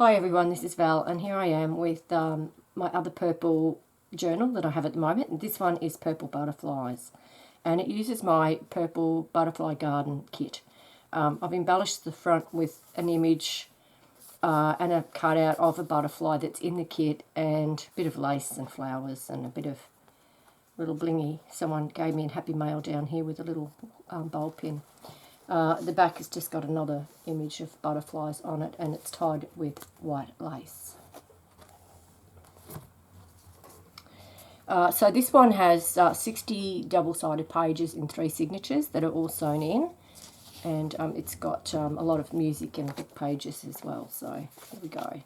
Hi everyone, this is Val, and here I am with my other purple journal that I have at the moment. And this one is Purple Butterflies, and it uses my Purple Butterfly Garden kit. I've embellished the front with an image and a cutout of a butterfly that's in the kit, and a bit of lace and flowers and a bit of little blingy. Someone gave me a happy mail down here with a little bowl pin. The back has just got another image of butterflies on it, and it's tied with white lace. So this one has 60 double-sided pages in 3 signatures that are all sewn in, and it's got a lot of music and book pages as well. So here we go.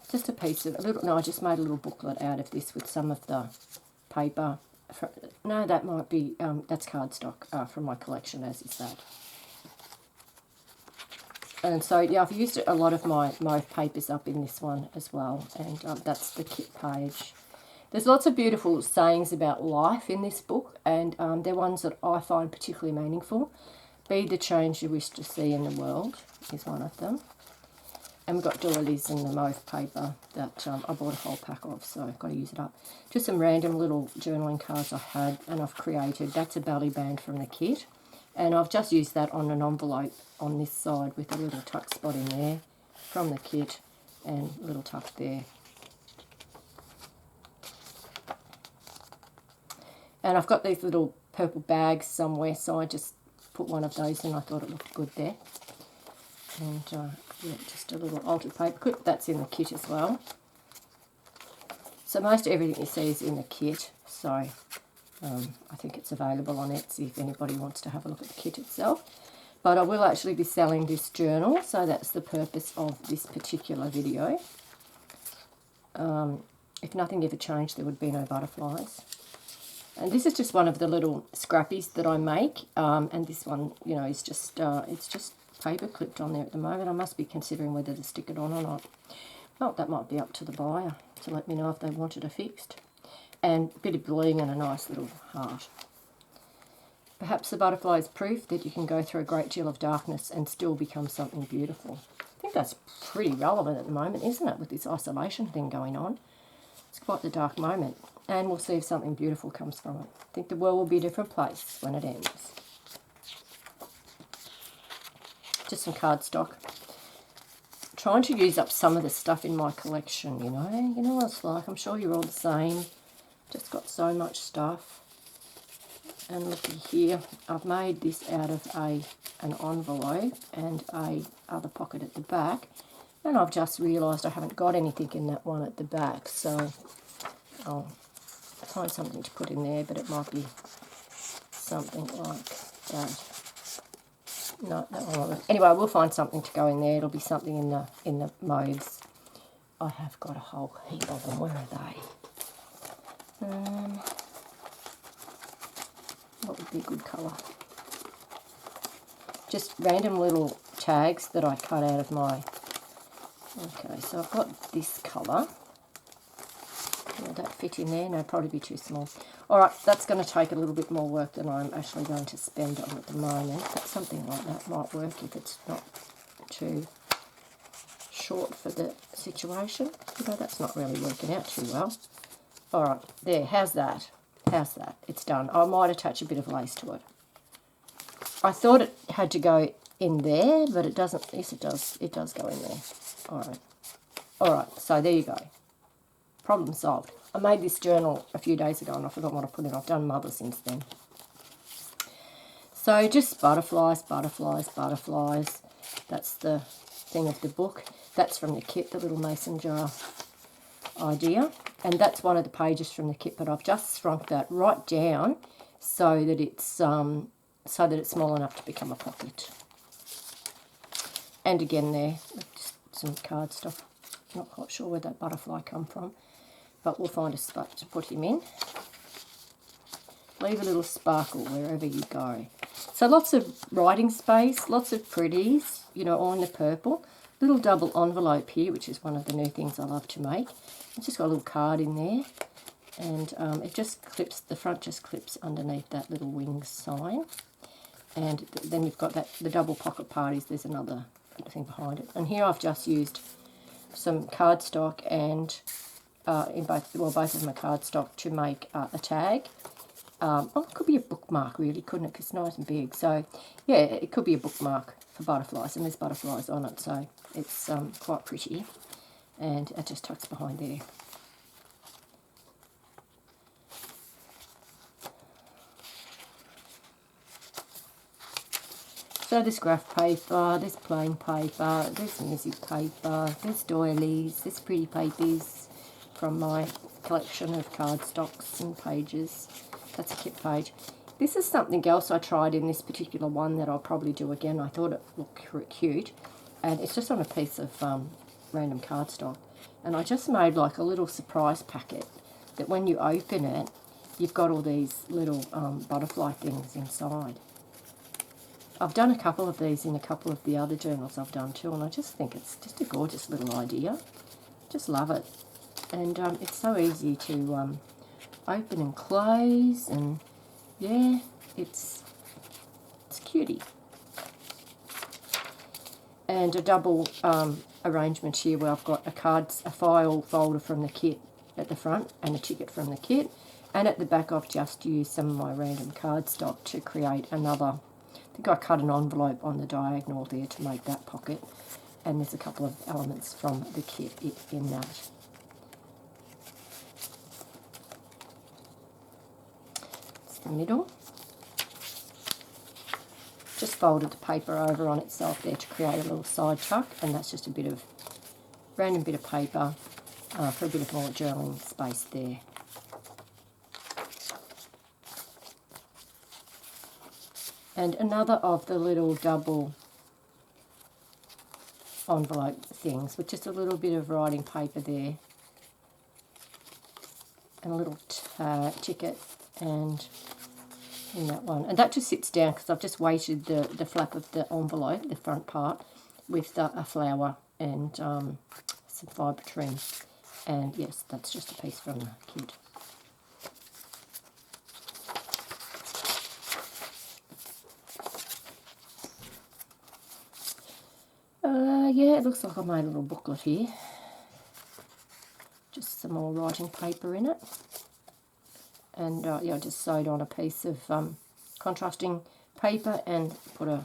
Just a piece of I just made a little booklet out of this with some of the paper. No, that might be, that's cardstock from my collection, as is that. And so, yeah, I've used a lot of my mauve papers up in this one as well, and that's the kit page. There's lots of beautiful sayings about life in this book, and they're ones that I find particularly meaningful. Be the change you wish to see in the world is one of them. And we've got doilies in the mauve paper that I bought a whole pack of, so I've got to use it up. Just some random little journaling cards I had and I've created. That's a belly band from the kit. And I've just used that on an envelope on this side with a little tuck spot in there from the kit and a little tuck there. And I've got these little purple bags somewhere, so I just put one of those in. I thought it looked good there. And yeah, just a little altered paper clip. That's in the kit as well. So most everything you see is in the kit. So I think it's available on Etsy if anybody wants to have a look at the kit itself. But I will actually be selling this journal, so that's the purpose of this particular video. If nothing ever changed, there would be no butterflies. And this is just one of the little scrappies that I make. And this one, you know, is just it's just paper clipped on there at the moment. I must be considering whether to stick it on or not. Well, that might be up to the buyer to let me know if they wanted it fixed. And a bit of bling and a nice little heart. Perhaps the butterfly is proof that you can go through a great deal of darkness and still become something beautiful. I think that's pretty relevant at the moment, isn't it, with this isolation thing going on? It's quite the dark moment, and we'll see if something beautiful comes from it. I think the world will be a different place when it ends. Just some cardstock. Trying to use up some of the stuff in my collection, you know. You know what it's like. I'm sure you're all the same. Just got so much stuff. And looky here, I've made this out of an envelope and a other pocket at the back. And I've just realised I haven't got anything in that one at the back. So I'll find something to put in there, but it might be something like that. No, that one wasn't. Anyway, we'll find something to go in there. It'll be something in the mauves. I have got a whole heap of them. Where are they? What would be a good colour? Just random little tags that I cut out of my... Okay, so I've got this colour. Will that fit in there? No, probably be too small. Alright, that's going to take a little bit more work than I'm actually going to spend on at the moment. But something like that might work if it's not too short for the situation. You know, that's not really working out too well. Alright, there, how's that? How's that? It's done. I might attach a bit of lace to it. I thought it had to go in there, but it doesn't. Yes, it does. It does go in there. Alright. Alright, so there you go. Problem solved. I made this journal a few days ago and I forgot what I put in. I've done mother since then. So just butterflies, butterflies, butterflies. That's the thing of the book. That's from the kit, the little mason jar idea. And that's one of the pages from the kit, but I've just shrunk that right down so that it's small enough to become a pocket. And again there, just some cardstock. Not quite sure where that butterfly come from, but we'll find a spot to put him in. Leave a little sparkle wherever you go. So lots of writing space, lots of pretties, you know, all in the purple. Little double envelope here, which is one of the new things I love to make. It's just got a little card in there, and it just clips, the front just clips underneath that little wings sign. And then you've got that, the double pocket parties. There's another thing behind it. And here I've just used some cardstock and both of them are cardstock to make a tag. It could be a bookmark really, couldn't it? Because it's nice and big. So yeah, it could be a bookmark for butterflies, and there's butterflies on it, so it's quite pretty. And it just tucks behind there. So there's graph paper, there's plain paper, there's music paper, there's doilies, there's pretty papers from my collection of cardstocks and pages. That's a kit page. This is something else I tried in this particular one that I'll probably do again. I thought it looked cute, and it's just on a piece of random cardstock. And I just made like a little surprise packet that when you open it, you've got all these little butterfly things inside. I've done a couple of these in a couple of the other journals I've done too, and I just think it's just a gorgeous little idea. Just love it. And it's so easy to open and close, and yeah, it's cutie. And a double arrangement here where I've got a file folder from the kit at the front and a ticket from the kit, and at the back I've just used some of my random cardstock to create another. I think I cut an envelope on the diagonal there to make that pocket, and there's a couple of elements from the kit in that. It's the middle. Just folded the paper over on itself there to create a little side tuck, and that's just a bit of random bit of paper for a bit of more journaling space there. And another of the little double envelope things with just a little bit of writing paper there, and a little ticket and in that one. And that just sits down because I've just weighted the flap of the envelope, the front part, with a flower and some fibre trim. And yes, that's just a piece from the kit. Yeah, it looks like I made a little booklet here. Just some more writing paper in it. And yeah, I just sewed on a piece of contrasting paper and put a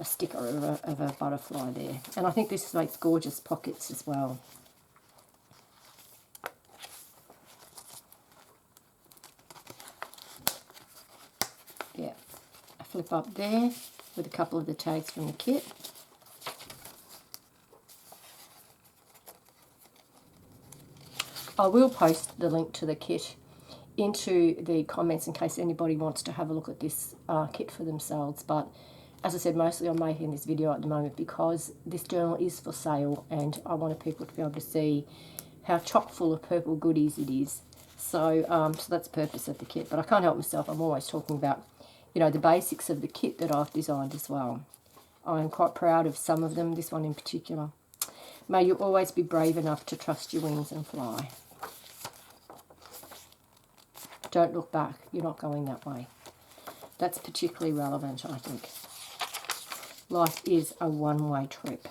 sticker of a butterfly there. And I think this makes gorgeous pockets as well. Yeah, a flip up there with a couple of the tags from the kit. I will post the link to the kit into the comments in case anybody wants to have a look at this kit for themselves. But as I said, mostly I'm making this video at the moment because this journal is for sale and I wanted people to be able to see how chock full of purple goodies it is. So, so that's the purpose of the kit. But I can't help myself. I'm always talking about, you know, the basics of the kit that I've designed as well. I'm quite proud of some of them, this one in particular. May you always be brave enough to trust your wings and fly. Don't look back, you're not going that way. That's particularly relevant, I think. Life is a one-way trip.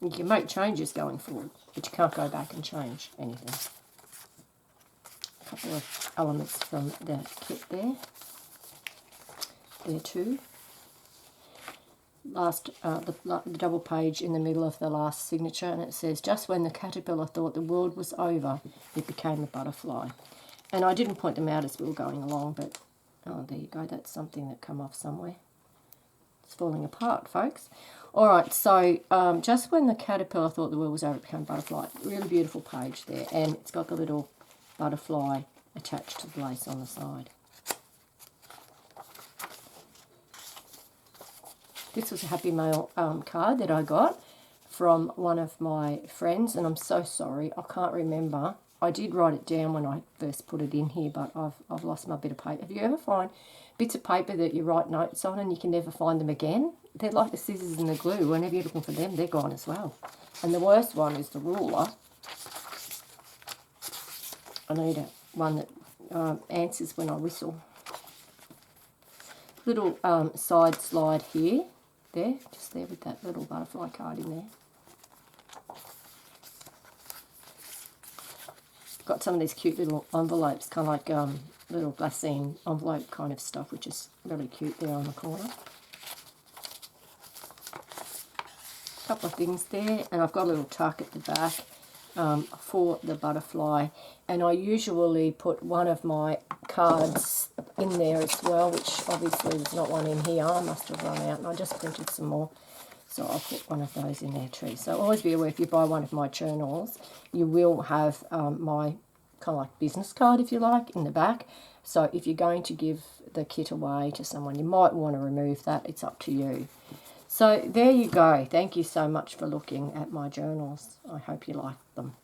You can make changes going forward, but you can't go back and change anything. A couple of elements from the kit there. There too. The double page in the middle of the last signature, and it says, just when the caterpillar thought the world was over, it became a butterfly. And I didn't point them out as we were going along, but oh, there you go, that's something that come off somewhere. It's falling apart, folks. Alright, so just when the caterpillar thought the world was over, it became a butterfly. Really beautiful page there, and it's got the little butterfly attached to the lace on the side. This was a Happy Mail card that I got from one of my friends, and I'm so sorry, I can't remember. I did write it down when I first put it in here, but I've lost my bit of paper. Have you ever find bits of paper that you write notes on and you can never find them again? They're like the scissors and the glue. Whenever you're looking for them, they're gone as well. And the worst one is the ruler. I need one that answers when I whistle. little side slide here, just there with that little butterfly card in there. Got some of these cute little envelopes, kind of like little glassine envelope kind of stuff, which is really cute there on the corner. A couple of things there, and I've got a little tuck at the back for the butterfly, and I usually put one of my cards in there as well, which obviously there's not one in here. I must have run out, and I just printed some more, so I'll put one of those in there too. So always be aware, if you buy one of my journals, you will have my kind of like business card, if you like, in the back. So if you're going to give the kit away to someone, you might want to remove that. It's up to you. So there you go. Thank you so much for looking at my journals. I hope you liked them.